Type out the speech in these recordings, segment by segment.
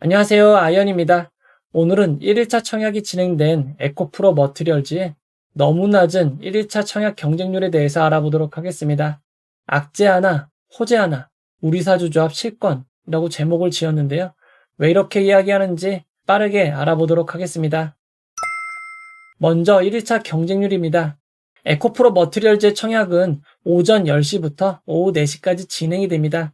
안녕하세요. 아이언입니다. 오늘은 1일차 청약이 진행된 에코프로 머티리얼즈의 너무 낮은 1일차 청약 경쟁률에 대해서 알아보도록 하겠습니다. 악재 하나, 호재 하나, 우리사주조합 실권이라고 제목을 지었는데요. 왜 이렇게 이야기하는지 빠르게 알아보도록 하겠습니다. 먼저 1일차 경쟁률입니다. 에코프로 머티리얼즈의 청약은 오전 10시부터 오후 4시까지 진행이 됩니다.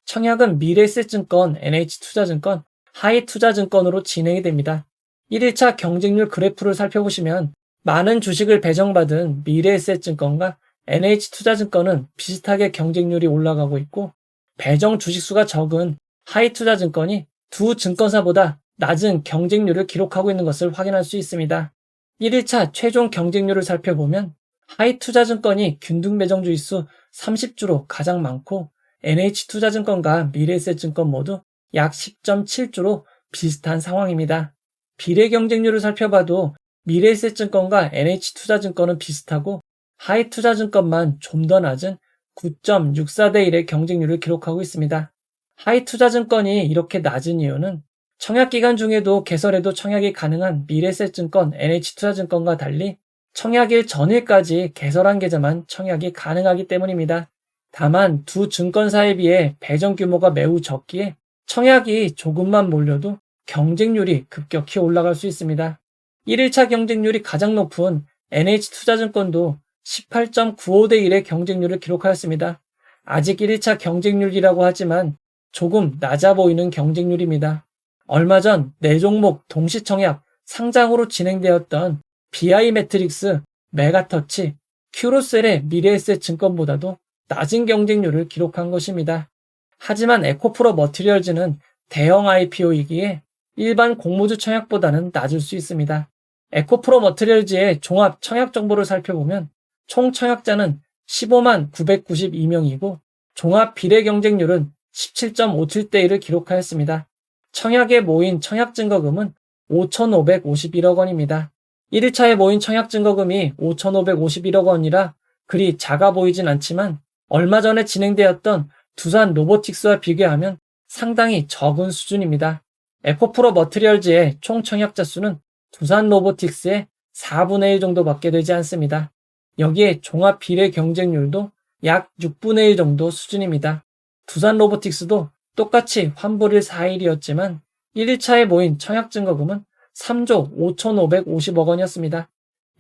청약은 미래에셋증권, NH투자증권, 하이투자증권으로 진행이 됩니다. 1일차 경쟁률 그래프를 살펴보시면 많은 주식을 배정받은 미래에셋증권과 NH투자증권은 비슷하게 경쟁률이 올라가고 있고, 배정 주식수가 적은 하이투자증권이 두 증권사보다 낮은 경쟁률을 기록하고 있는 것을 확인할 수 있습니다. 1일차 최종 경쟁률을 살펴보면 하이투자증권이 균등배정 주식수 30주로 가장 많고, NH투자증권과 미래에셋증권 모두 약 10.7주로 비슷한 상황입니다. 비례 경쟁률을 살펴봐도 미래에셋증권과 NH투자증권은 비슷하고, 하이투자증권만 좀 더 낮은 9.64대 1의 경쟁률을 기록하고 있습니다. 하이투자증권이 이렇게 낮은 이유는 청약기간 중에도 개설해도 청약이 가능한 미래에셋증권, NH투자증권과 달리 청약일 전일까지 개설한 계좌만 청약이 가능하기 때문입니다. 다만 두 증권사에 비해 배정 규모가 매우 적기에 청약이 조금만 몰려도 경쟁률이 급격히 올라갈 수 있습니다. 1일차 경쟁률이 가장 높은 NH투자증권도 18.95대 1의 경쟁률을 기록하였습니다. 아직 1일차 경쟁률이라고 하지만 조금 낮아 보이는 경쟁률입니다. 얼마 전 4종목 동시청약 상장으로 진행되었던 BI매트릭스, 메가터치, 큐로셀의 미래에셋증권보다도 낮은 경쟁률을 기록한 것입니다. 하지만 에코프로 머티리얼즈는 대형 IPO이기에 일반 공모주 청약보다는 낮을 수 있습니다. 에코프로 머티리얼즈의 종합 청약 정보를 살펴보면 총 청약자는 15만 992명이고 종합 비례 경쟁률은 17.57대 1을 기록하였습니다. 청약에 모인 청약 증거금은 5,551억 원입니다. 1일차에 모인 청약 증거금이 5,551억 원이라 그리 작아 보이진 않지만 얼마 전에 진행되었던 두산 로보틱스와 비교하면 상당히 적은 수준입니다. 에코프로 머티리얼즈의 총 청약자 수는 두산 로보틱스의 4분의 1 정도밖에 되지 않습니다. 여기에 종합 비례 경쟁률도 약 6분의 1 정도 수준입니다. 두산 로보틱스도 똑같이 환불일 4일이었지만 1일차에 모인 청약 증거금은 3조 5,550억 원이었습니다.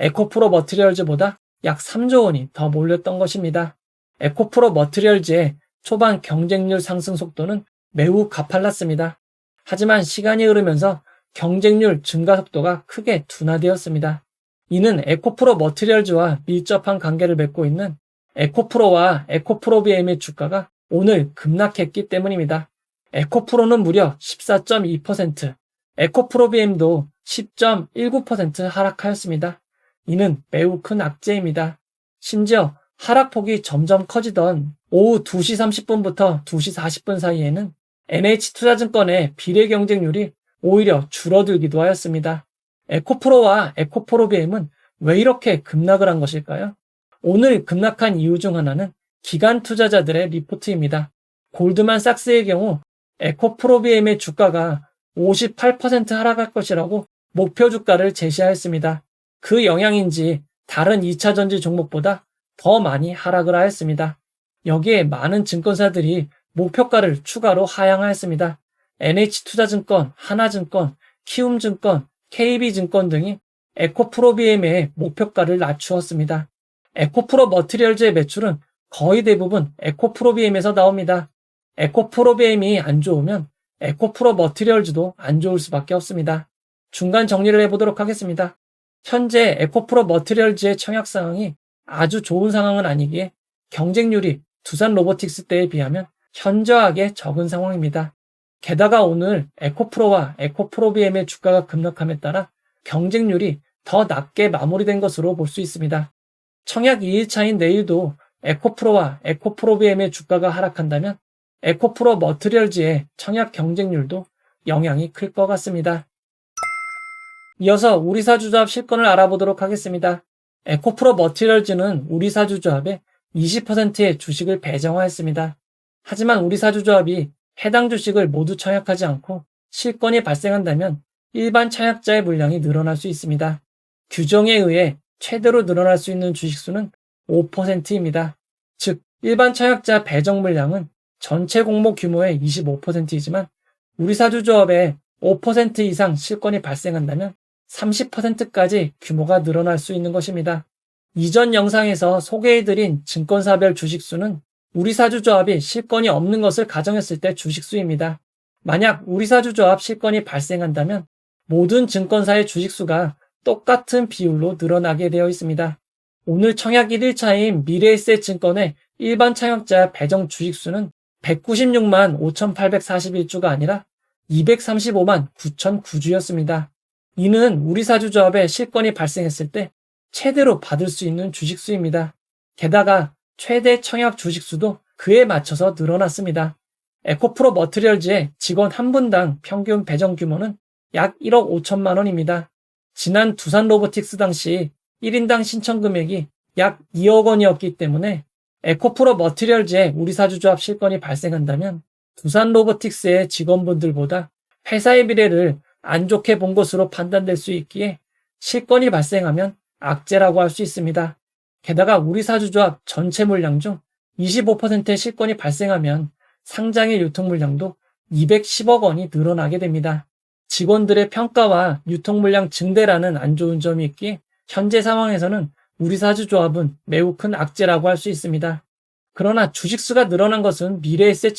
에코프로 머티리얼즈보다 약 3조 원이 더 몰렸던 것입니다. 에코프로 머티리얼즈의 초반 경쟁률 상승 속도는 매우 가팔랐습니다. 하지만 시간이 흐르면서 경쟁률 증가 속도가 크게 둔화되었습니다. 이는 에코프로 머티리얼즈와 밀접한 관계를 맺고 있는 에코프로와 에코프로비엠의 주가가 오늘 급락했기 때문입니다. 에코프로는 무려 14.2%, 에코프로비엠도 10.19% 하락하였습니다. 이는 매우 큰 악재입니다. 심지어 하락폭이 점점 커지던 오후 2시 30분부터 2시 40분 사이에는 NH투자증권의 비례 경쟁률이 오히려 줄어들기도 하였습니다. 에코프로와 에코프로비엠은 왜 이렇게 급락을 한 것일까요? 오늘 급락한 이유 중 하나는 기관 투자자들의 리포트입니다. 골드만삭스의 경우 에코프로비엠의 주가가 58% 하락할 것이라고 목표 주가를 제시하였습니다. 그 영향인지 다른 2차전지 종목보다 더 많이 하락을 하였습니다. 여기에 많은 증권사들이 목표가를 추가로 하향하였습니다. NH투자증권, 하나증권, 키움증권, KB증권 등이 에코프로비엠의 목표가를 낮추었습니다. 에코프로 머티리얼즈의 매출은 거의 대부분 에코프로비엠에서 나옵니다. 에코프로비엠이 안 좋으면 에코프로 머티리얼즈도 안 좋을 수밖에 없습니다. 중간 정리를 해보도록 하겠습니다. 현재 에코프로 머티리얼즈의 청약 상황이 아주 좋은 상황은 아니기에 경쟁률이 두산 로보틱스 때에 비하면 현저하게 적은 상황입니다. 게다가 오늘 에코프로와 에코프로비엠의 주가가 급락함에 따라 경쟁률이 더 낮게 마무리된 것으로 볼 수 있습니다. 청약 2일차인 내일도 에코프로와 에코프로비엠의 주가가 하락한다면 에코프로 머티리얼즈의 청약 경쟁률도 영향이 클 것 같습니다. 이어서 우리사주조합 실권을 알아보도록 하겠습니다. 에코프로 머티리얼즈는 우리사주조합에 20%의 주식을 배정하였습니다. 하지만 우리사주조합이 해당 주식을 모두 청약하지 않고 실권이 발생한다면 일반 청약자의 물량이 늘어날 수 있습니다. 규정에 의해 최대로 늘어날 수 있는 주식수는 5%입니다. 즉, 일반 청약자 배정 물량은 전체 공모 규모의 25%이지만 우리사주조합에 5% 이상 실권이 발생한다면 30%까지 규모가 늘어날 수 있는 것입니다. 이전 영상에서 소개해드린 증권사별 주식수는 우리사주조합이 실권이 없는 것을 가정했을 때 주식수입니다. 만약 우리사주조합 실권이 발생한다면 모든 증권사의 주식수가 똑같은 비율로 늘어나게 되어 있습니다. 오늘 청약 1일차인 미래에셋증권의 일반 청약자 배정 주식수는 196만 5,841주가 아니라 235만 9,009주였습니다. 이는 우리사주조합에 실권이 발생했을 때 최대로 받을 수 있는 주식수입니다. 게다가 최대 청약 주식수도 그에 맞춰서 늘어났습니다. 에코프로 머티리얼즈의 직원 한 분당 평균 배정 규모는 약 1억 5천만 원입니다. 지난 두산 로보틱스 당시 1인당 신청 금액이 약 2억 원이었기 때문에 에코프로 머티리얼즈의 우리사주조합 실권이 발생한다면 두산 로보틱스의 직원분들보다 회사의 미래를 안 좋게 본 것으로 판단될 수 있기에 실권이 발생하면 악재라고 할 수 있습니다. 게다가 우리사주조합 전체 물량 중 25%의 실권이 발생하면 상장의 유통 물량도 210억 원이 늘어나게 됩니다. 직원들의 평가와 유통 물량 증대라는 안 좋은 점이 있기에 현재 상황에서는 우리사주조합은 매우 큰 악재라고 할 수 있습니다. 그러나 주식수가 늘어난 것은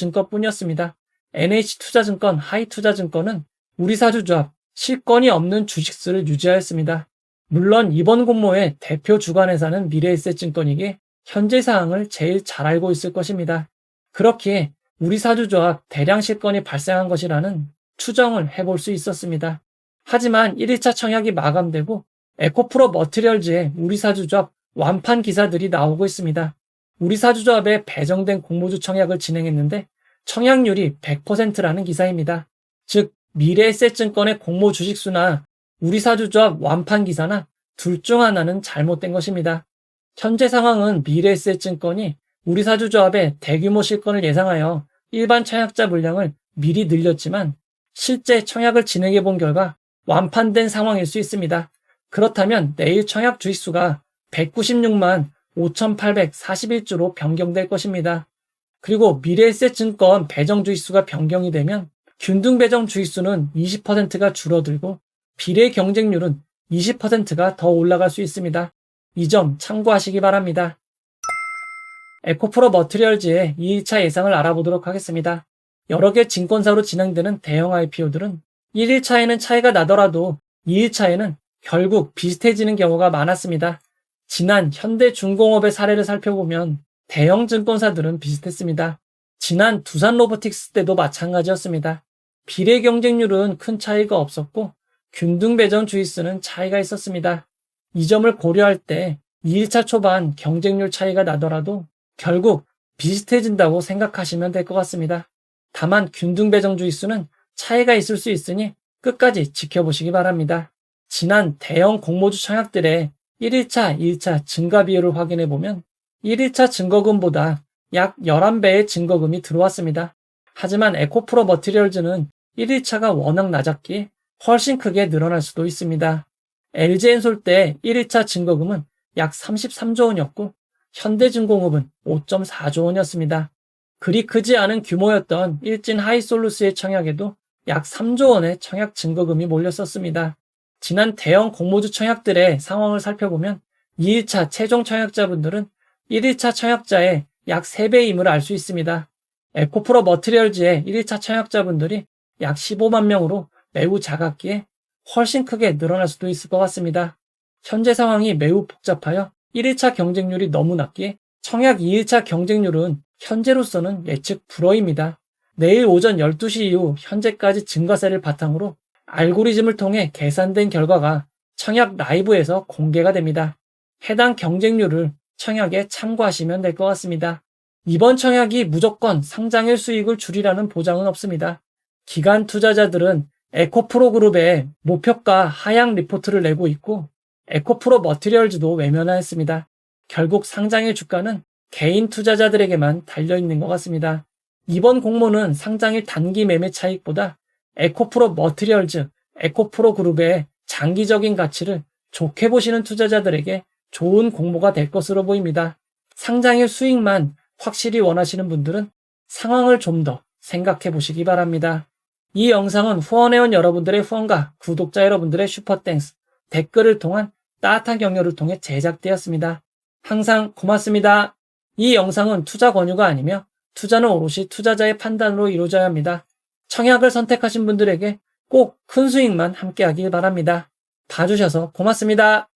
미래에셋증권뿐이었습니다. NH투자증권, 하이투자증권은 우리사주조합 실권이 없는 주식수를 유지하였습니다. 물론 이번 공모의 대표 주관회사는 미래에셋증권이기에 현재 사항을 제일 잘 알고 있을 것입니다. 그렇기에 우리사주조합 대량 실권이 발생한 것이라는 추정을 해볼 수 있었습니다. 하지만 1일차 청약이 마감되고 에코프로 머티리얼즈의 우리사주조합 완판 기사들이 나오고 있습니다. 우리사주조합에 배정된 공모주 청약을 진행했는데 청약률이 100%라는 기사입니다. 즉, 미래에셋증권의 공모 주식수나 우리사주조합 완판 기사나 둘 중 하나는 잘못된 것입니다. 현재 상황은 미래에셋증권이 우리사주조합의 대규모 실권을 예상하여 일반 청약자 물량을 미리 늘렸지만 실제 청약을 진행해 본 결과 완판된 상황일 수 있습니다. 그렇다면 내일 청약 주식수가 196만 5,841주로 변경될 것입니다. 그리고 미래에셋증권 배정 주식수가 변경이 되면 균등 배정 주식수는 20%가 줄어들고 비례 경쟁률은 20%가 더 올라갈 수 있습니다. 이 점 참고하시기 바랍니다. 에코프로 머티리얼즈의 2일차 예상을 알아보도록 하겠습니다. 여러 개 증권사로 진행되는 대형 IPO들은 1일차에는 차이가 나더라도 2일차에는 결국 비슷해지는 경우가 많았습니다. 지난 현대중공업의 사례를 살펴보면 대형 증권사들은 비슷했습니다. 지난 두산 로보틱스 때도 마찬가지였습니다. 비례 경쟁률은 큰 차이가 없었고 균등 배정 주식수는 차이가 있었습니다. 이 점을 고려할 때 2일차 초반 경쟁률 차이가 나더라도 결국 비슷해진다고 생각하시면 될 것 같습니다. 다만 균등 배정 주식수는 차이가 있을 수 있으니 끝까지 지켜보시기 바랍니다. 지난 대형 공모주 청약들의 1일차, 2일차 증가 비율을 확인해보면 1일차 증거금보다 약 11배의 증거금이 들어왔습니다. 하지만 에코프로 머티리얼즈는 1일차가 워낙 낮았기에 훨씬 크게 늘어날 수도 있습니다. LG엔솔 때 1일차 증거금은 약 33조 원이었고 현대중공업은 5.4조 원이었습니다. 그리 크지 않은 규모였던 일진 하이솔루스의 청약에도 약 3조 원의 청약 증거금이 몰렸었습니다. 지난 대형 공모주 청약들의 상황을 살펴보면 2일차 최종 청약자분들은 1일차 청약자의 약 3배임을 알 수 있습니다. 에코프로 머티리얼즈의 1일차 청약자분들이 약 15만 명으로 매우 작았기에 훨씬 크게 늘어날 수도 있을 것 같습니다. 현재 상황이 매우 복잡하여 1일차 경쟁률이 너무 낮기에 청약 2일차 경쟁률은 현재로서는 예측 불허입니다. 내일 오전 12시 이후 현재까지 증가세를 바탕으로 알고리즘을 통해 계산된 결과가 청약 라이브에서 공개가 됩니다. 해당 경쟁률을 청약에 참고하시면 될 것 같습니다. 이번 청약이 무조건 상장일 수익을 줄이라는 보장은 없습니다. 기관 투자자들은 에코프로 그룹의 목표가 하향 리포트를 내고 있고 에코프로 머티리얼즈도 외면하였습니다. 결국 상장일 주가는 개인 투자자들에게만 달려있는 것 같습니다. 이번 공모는 상장일 단기 매매 차익보다 에코프로 머티리얼즈, 에코프로 그룹의 장기적인 가치를 좋게 보시는 투자자들에게 좋은 공모가 될 것으로 보입니다. 상장일 수익만 확실히 원하시는 분들은 상황을 좀 더 생각해 보시기 바랍니다. 이 영상은 후원해온 여러분들의 후원과 구독자 여러분들의 슈퍼땡스, 댓글을 통한 따뜻한 격려를 통해 제작되었습니다. 항상 고맙습니다. 이 영상은 투자 권유가 아니며 투자는 오롯이 투자자의 판단으로 이루어져야 합니다. 청약을 선택하신 분들에게 꼭 큰 수익만 함께하길 바랍니다. 봐주셔서 고맙습니다.